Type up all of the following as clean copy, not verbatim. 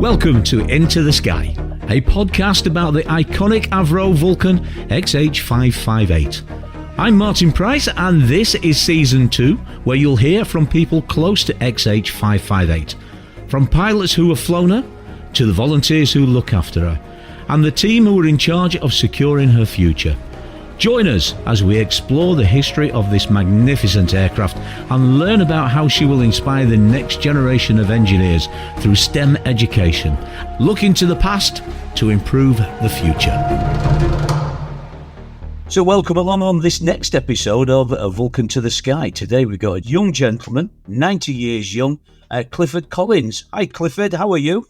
Welcome to Into the Sky, a podcast about the iconic Avro Vulcan XH558. I'm Martin Price, and this is Season 2, where you'll hear from people close to XH558, from pilots who have flown her, to the volunteers who look after her, and the team who are in charge of securing her future. Join us as we explore the history of this magnificent aircraft and learn about how she will inspire the next generation of engineers through STEM education. Look into the past to improve the future. So welcome along on this next episode of Vulcan to the Sky. Today we've got a young gentleman, 90 years young, Clifford Collins. Hi Clifford, how are you?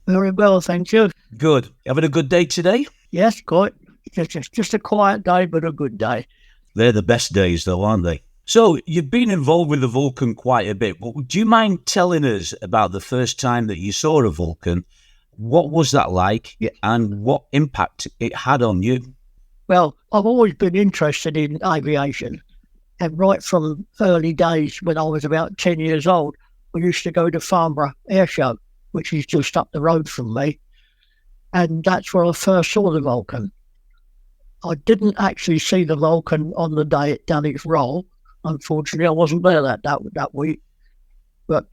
Very well, thank you. Good. Having a good day today? Yes, quite. Just a quiet day, but a good day. They're the best days though, aren't they? So you've been involved with the Vulcan quite a bit. Do you mind telling us about the first time that you saw a Vulcan? What was that like, and what impact it had on you? Well, I've always been interested in aviation. And right from early days when I was about 10 years old, we used to go to Farnborough Air Show, which is just up the road from me. And that's where I first saw the Vulcan. I didn't actually see the Vulcan on the day it done its roll. Unfortunately, I wasn't there that week. But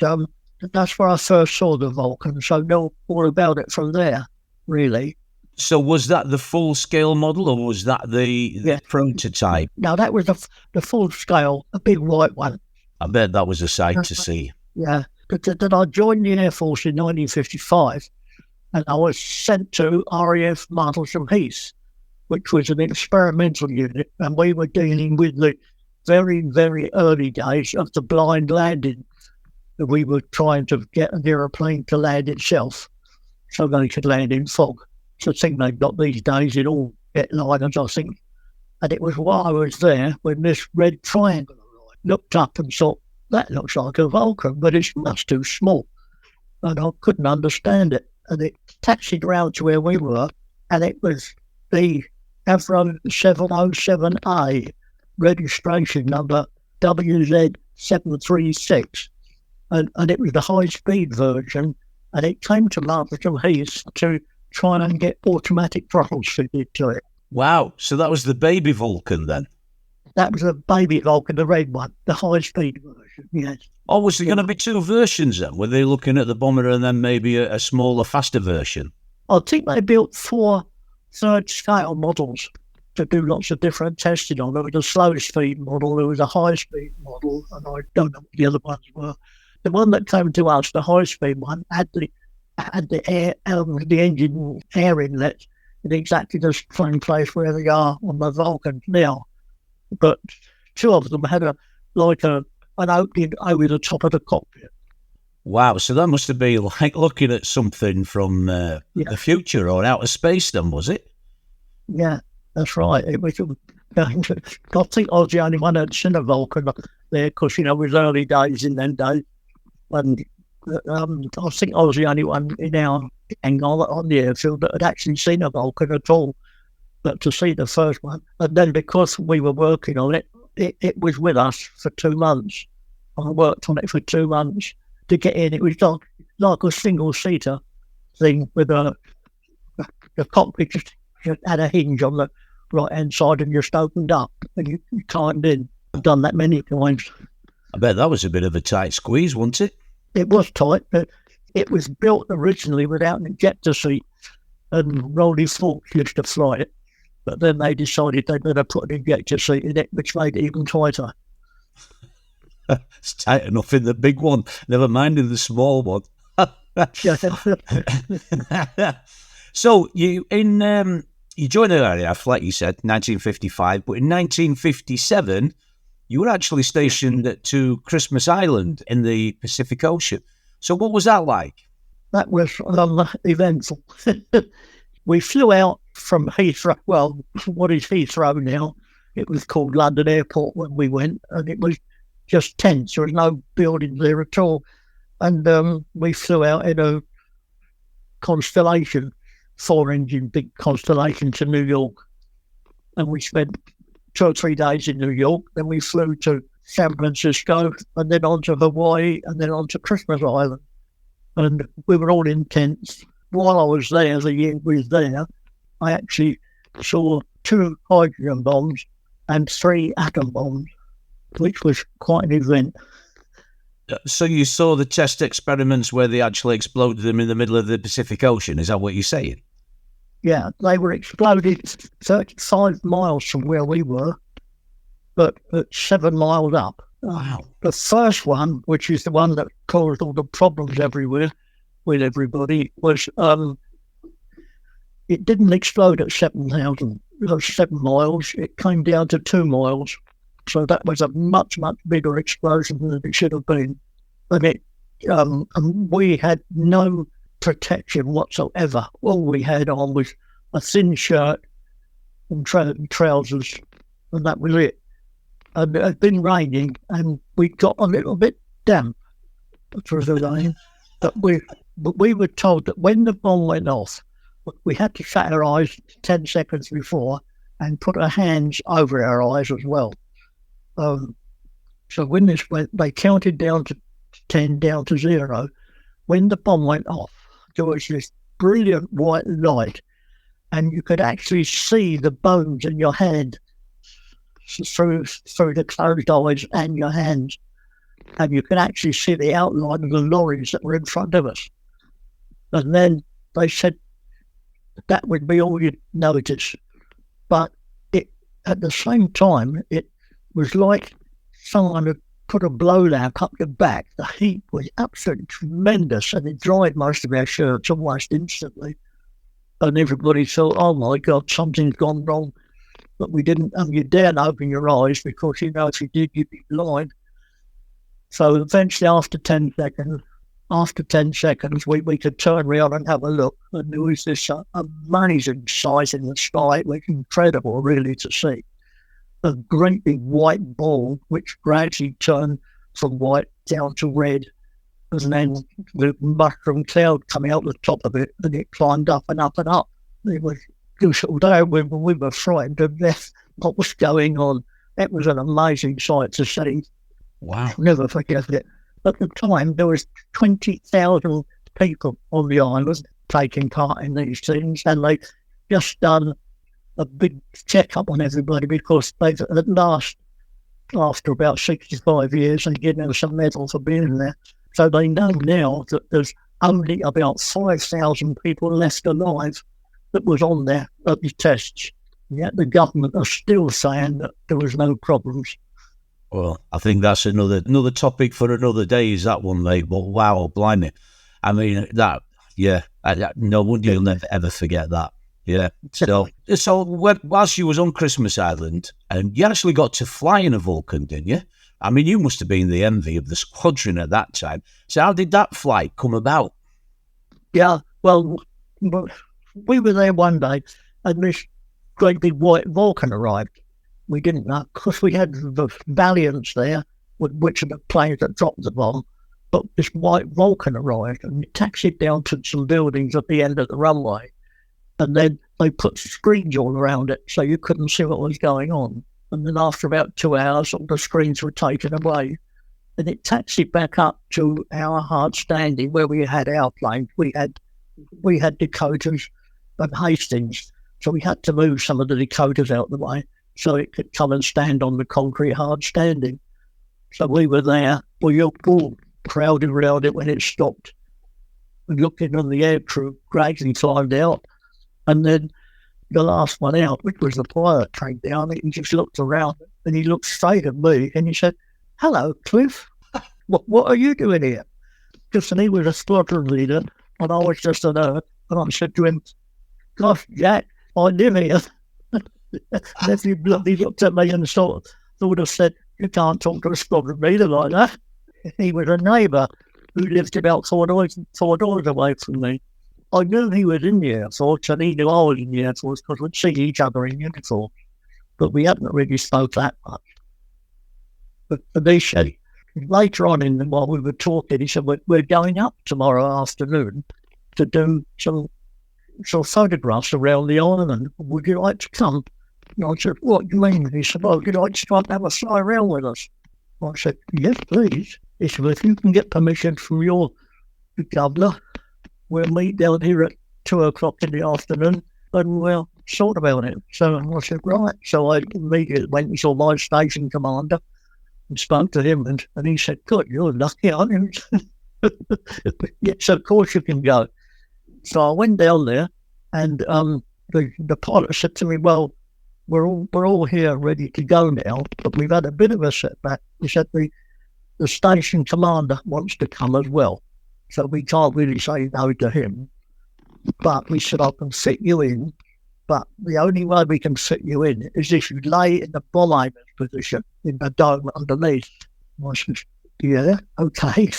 that's where I first saw the Vulcan, so know all about it from there, really. So was that the full-scale model, or was that the prototype? No, that was the full-scale, a big white one. I bet that was a sight to see. Yeah, but then I joined the Air Force in 1955, and I was sent to RAF Martlesham Heath, which was an experimental unit, and we were dealing with the very, very early days of the blind landing. We were trying to get an aeroplane to land itself so they could land in fog. It's a thing they've got these days in all jetliners, I think. And it was while I was there when this red triangle arrived. Looked up and thought, that looks like a Vulcan, but it's much too small. And I couldn't understand it. And it taxied round to where we were, and it was the Avro 707A, registration number WZ736. And it was the high-speed version, and it came to Martlesham Heath to try and get automatic throttles fitted to it. Wow, so that was the baby Vulcan then? That was the baby Vulcan, the red one, the high-speed version, yes. Oh, was there going to be two versions then? Were they looking at the bomber and then maybe a smaller, faster version? I think they built 4 third-scale models to do lots of different testing on. There was a slow-speed model, there was a high-speed model, and I don't know what the other ones were. The one that came to us, the high-speed one, had the engine air inlet in exactly the same place where they are on the Vulcan now. But 2 of them had an opening over the top of the cockpit. Wow, so that must have been like looking at something from the future or outer space then, was it? Yeah, that's right. It was, I think I was the only one that had seen a Vulcan there because, it was early days in them days. And I think I was the only one in our gang on the airfield that had actually seen a Vulcan at all. But to see the first one, and then because we were working on it, it was with us for 2 months. I worked on it for 2 months. To get in, it was like a single-seater thing with the cockpit just had a hinge on the right-hand side and just opened up and you climbed in. I've done that many times. I bet that was a bit of a tight squeeze, wasn't it? It was tight, but it was built originally without an ejector seat, and Rolly Forks used to fly it. But then they decided they'd better put an ejector seat in it, which made it even tighter. It's tight enough in the big one, never mind in the small one. So you joined the RAF, like you said, 1955, but in 1957 you were actually stationed to Christmas Island in the Pacific Ocean. So what was that like? That was eventful. We flew out from Heathrow, well, what is Heathrow now? It was called London Airport when we went, and it was just tents. There was no buildings there at all. And we flew out in a Constellation, 4-engine big Constellation to New York. And we spent 2 or 3 days in New York. Then we flew to San Francisco and then on to Hawaii and then on to Christmas Island. and we were all in tents. While I was there, the year we was there, I actually saw 2 hydrogen bombs and 3 atom bombs, which was quite an event. So you saw the test experiments where they actually exploded them in the middle of the Pacific Ocean. Is that what you're saying? Yeah, they were exploded 35 miles from where we were, but at 7 miles up. Wow. The first one, which is the one that caused all the problems everywhere with everybody, was it didn't explode at 7 miles. It came down to 2 miles. So that was a much, much bigger explosion than it should have been. And we had no protection whatsoever. All we had on was a thin shirt and trousers, and that was it. And it had been raining, and we got a little bit damp for the rain. But we were told that when the bomb went off, we had to shut our eyes 10 seconds before and put our hands over our eyes as well. So when this went, they counted down to 10, down to 0. When the bomb went off, there was this brilliant white light, and you could actually see the bones in your hand through the closed eyes and your hands, and you could actually see the outline of the lorries that were in front of us. And then they said that would be all you'd notice, but at the same time, it was like someone had put a blow lamp up your back. The heat was absolutely tremendous, and it dried most of our shirts almost instantly. And everybody thought, oh my God, something's gone wrong. But we didn't, you daren't open your eyes because, if you did, you'd be blind. So eventually after 10 seconds, we could turn around and have a look. And there was this amazing sight in the sky. It was incredible, really, to see. A great big white ball, which gradually turned from white down to red. And then the mushroom cloud came out the top of it, and it climbed up and up and up. It was, although we were frightened to death what was going on. It was an amazing sight to see. Wow. I'll never forget it. At the time, there was 20,000 people on the island taking part in these things, and they just done a big check-up on everybody because they've at last, after about 65 years, they given us some medal for being there. So they know now that there's only about 5,000 people left alive that was on there at the tests. Yet the government are still saying that there was no problems. Well, I think that's another topic for another day, is that one, mate. But wow, blimey. I mean, no wonder you'll never, ever forget that. Yeah. So whilst you was on Christmas Island, and you actually got to fly in a Vulcan, didn't you? I mean, you must have been the envy of the squadron at that time. So how did that flight come about? Yeah, well, we were there one day, and this great big white Vulcan arrived. We didn't know, because we had the Valiants there, which are the planes that dropped the bomb, but this white Vulcan arrived, and it taxied down to some buildings at the end of the runway. And then they put screens all around it so you couldn't see what was going on. And then after about 2 hours, all the screens were taken away. And it taxied back up to our hard standing where we had our planes. We had decoders and Hastings. So we had to move some of the decoders out of the way so it could come and stand on the concrete hard standing. So we were there. We all crowded around it when it stopped. We looked in on the air crew, gradually climbed out. And then the last one out, which was the pilot, came down, and he just looked around, and he looked straight at me, and he said, "Hello, Cliff. What are you doing here?" Because he was a squadron leader, and I was just an Earth. And I said to him, "Gosh, Jack, I live here." And he looked at me and sort of said, "You can't talk to a squadron leader like that." He was a neighbour who lived about four doors away from me. I knew he was in the Air Force, and he knew I was in the Air Force because we'd see each other in uniform, but we hadn't really spoke that much. But initially, later on while we were talking, he said, we're going up tomorrow afternoon to do some photographs around the island. Would you like to come? And I said, "What do you mean?" He said, "Well, would you like to try and have a fly around with us?" I said, "Yes, please." He said, "If you can get permission from your the governor, we'll meet down here at 2:00 in the afternoon and we'll sort about it. So I said, right. So I immediately went and saw my station commander and spoke to him, and he said, good, you're lucky, aren't you? Yes, of course you can go. So I went down there, and the pilot said to me, well, we're all here ready to go now, but we've had a bit of a setback. He said the station commander wants to come as well, so we can't really say no to him. But we said, I can fit you in, but the only way we can fit you in is if you lay in the bomb aimer's position in the dome underneath. I said, yeah, okay.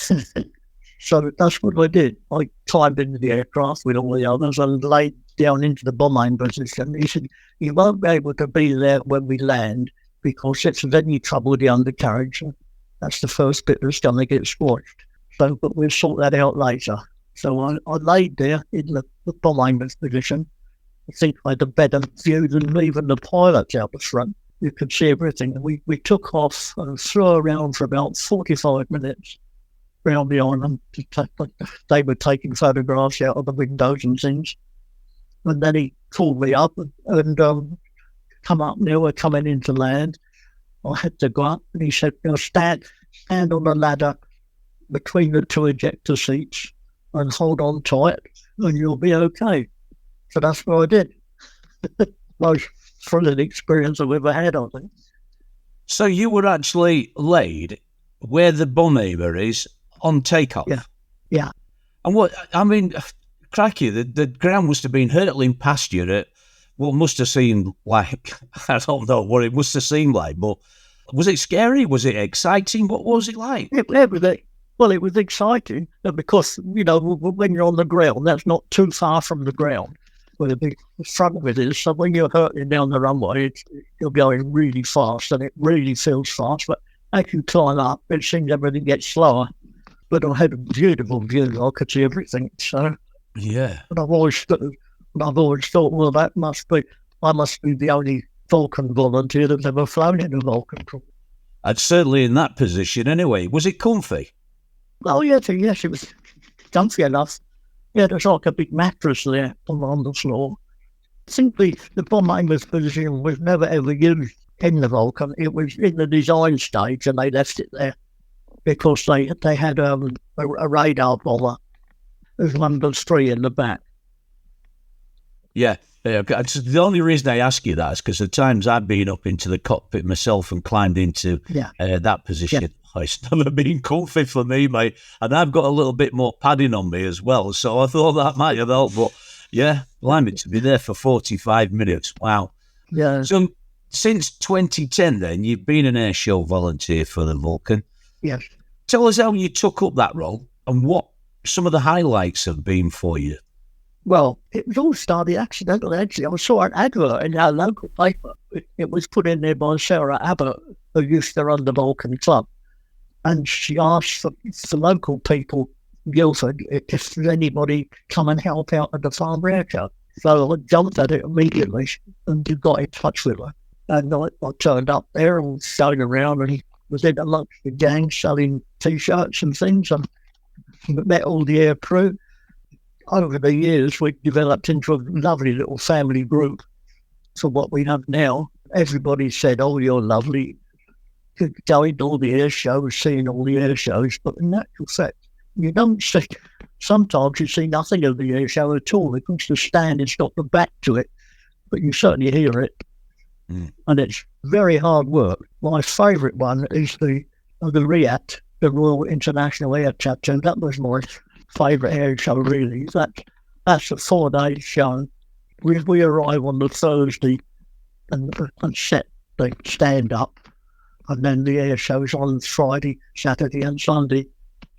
So that's what I did. I climbed into the aircraft with all the others and laid down into the bomb aim position. He said, you won't be able to be there when we land because if there's any trouble with the undercarriage, that's the first bit that's going to get squashed. So, but we'll sort that out later. So I laid there in the bomb aimer's position. I think I had a better view than even the pilots out the front. You could see everything. And we took off and flew around for about 45 minutes around the island. They were taking photographs out of the windows and things. And then he called me up and come up now, we're coming into land. I had to go up and he said, now stand on the ladder between the two ejector seats and hold on tight and you'll be okay. So that's what I did. Most thrilling experience I've ever had, I think. So you were actually laid where the bomb aimer is on takeoff? Yeah. And what, I mean, crikey, the ground must have been hurtling past you at what must have seemed like, I don't know what it must have seemed like, but was it scary? Was it exciting? What was it like? It was exciting because, when you're on the ground, that's not too far from the ground where the big front of it is. So when you're hurtling down the runway, you're going really fast and it really feels fast. But as you climb up, it seems everything gets slower. But I had a beautiful view. I could see everything. So yeah. But I've always thought, well, I must be the only Vulcan volunteer that's ever flown in a Vulcan. And certainly in that position anyway. Was it comfy? Oh, yes, it was comfy enough. Yeah, there's like a big mattress there on the floor. I think the bomb aimer's position was never ever used in the Vulcan. It was in the design stage and they left it there because they had a radar bomber. There's one of three in the back. Yeah. The only reason I ask you that is because the times I've been up into the cockpit myself and climbed into that position, it's never been comfy for me, mate. And I've got a little bit more padding on me as well, so I thought that might have helped. But yeah, blimey, to be there for 45 minutes, wow. Yeah. So since 2010 then, you've been an airshow volunteer for the Vulcan. Yes. Tell us how you took up that role and what some of the highlights have been for you. Well, it was all started accidentally, actually. I saw an advert in our local paper. It was put in there by Sarah Abbott, who used to run the Vulcan Club. And she asked for local people, Guildford, if there's anybody come and help out at the farm air show. So I jumped at it immediately and got in touch with her. And I turned up there and showed around and was in amongst the gang selling T-shirts and things and met all the air crew. Over the years, we developed into a lovely little family group for what we have now. Everybody said, oh, you're lovely. Going to all the air shows, seeing all the air shows. But in actual fact, you don't see, sometimes you see nothing of the air show at all because the stand has got the back to it. But you certainly hear it. And it's very hard work. My favourite one is the RIAT, the Royal International Air Chapter. That was my favourite air show, really. That's a 4-day show. We arrive on the Thursday and set the stand up, and then the air show's on Friday, Saturday and Sunday.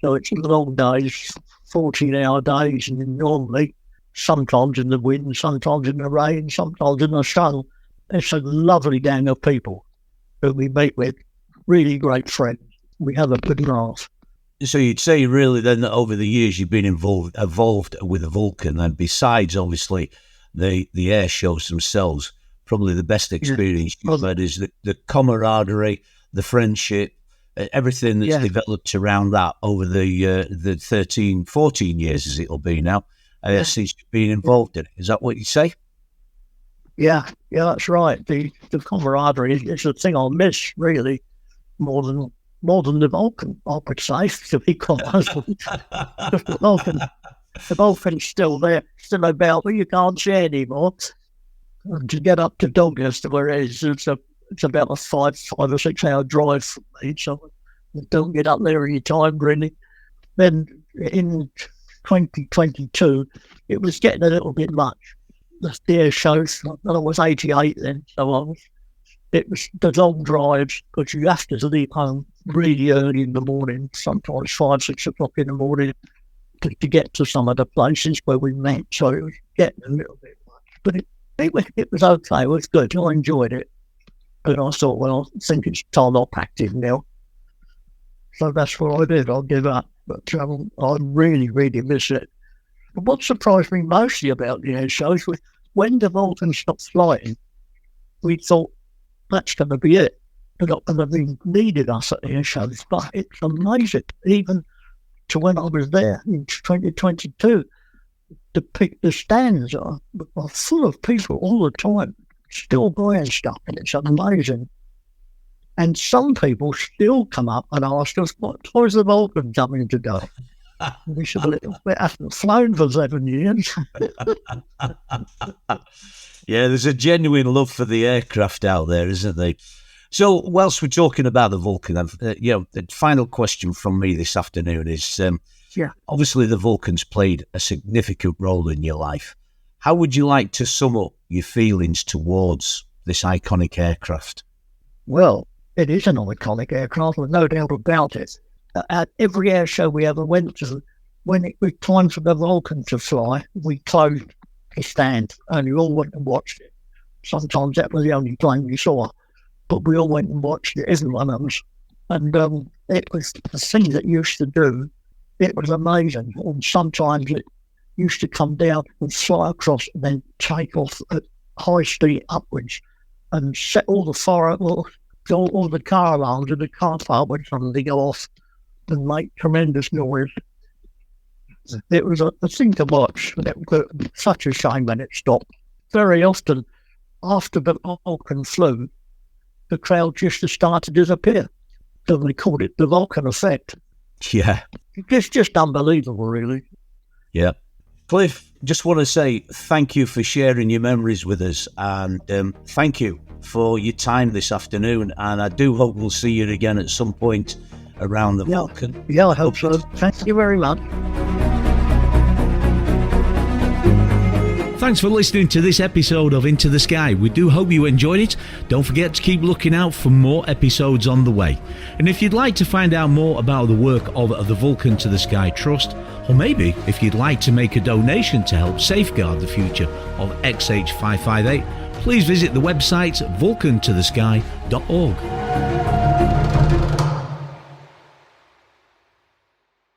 So it's long days, 14-hour days, and normally, sometimes in the wind, sometimes in the rain, sometimes in the sun. It's a lovely gang of people that we meet with, really great friends. We have a good laugh. So you'd say really then that over the years you've been involved with the Vulcan, and besides obviously the air shows themselves, probably the best experience you've had is the camaraderie, the friendship, everything that's developed around that over the 13, 14 years as it'll be now, since you've been involved in it. Is that what you say? Yeah, that's right. The camaraderie is the thing I'll miss, really, more than the Vulcan, I would say, to be quite honest. The Vulcan's still there, still about, but you can't see anymore. And to get up to Doncaster, where it is, it's about a 5 or 6 hour drive from me, so I don't get up there any time, really. Then in 2022, it was getting a little bit much. The air shows, I was 88 then, so it was the long drives, because you have to leave home really early in the morning, sometimes 5, 6 o'clock in the morning, to get to some of the places where we met. So it was getting a little bit much, but it was okay. It was good. I enjoyed it, and I thought, well, I think it's time I packed it now. So that's what I did. I'll give up, but I really, really miss it. But what surprised me mostly about the air shows was when the Vulcan stopped flying, we thought, that's going to be it. They're not going to be needed us at the air shows. But it's amazing, even to when I was there in 2022, the stands are full of people all the time, still buying stuff, and it's amazing. And some people still come up and ask us, what was the Vulcan coming today? We said, well, it hasn't flown for 7 years. Yeah, there's a genuine love for the aircraft out there, isn't there? So, whilst we're talking about the Vulcan, the final question from me this afternoon is, obviously the Vulcan's played a significant role in your life. How would you like to sum up your feelings towards this iconic aircraft? Well, it is an iconic aircraft, there's no doubt about it. At every air show we ever went to, when it was time for the Vulcan to fly, we closed the stand and we all went and watched it. Sometimes that was the only plane we saw, but we all went and watched it, every one of us. And it was the thing that used to do, it was amazing. And sometimes it used to come down and fly across and then take off at high speed upwards and set all the fire, all the car alarms in the car park would suddenly go off and make tremendous noise. It was a thing to watch, and it was such a shame when it stopped. Very often, after the Vulcan flew, the crowd just started to disappear. So they called it the Vulcan effect. Yeah. It's just unbelievable, really. Yeah. Cliff, just want to say thank you for sharing your memories with us, and thank you for your time this afternoon, and I do hope we'll see you again at some point around the Vulcan. Yeah, I hope so. Thank you very much. Thanks for listening to this episode of Into the Sky. We do hope you enjoyed it. Don't forget to keep looking out for more episodes on the way. And if you'd like to find out more about the work of the Vulcan to the Sky Trust, or maybe if you'd like to make a donation to help safeguard the future of XH558, please visit the website vulcantothesky.org.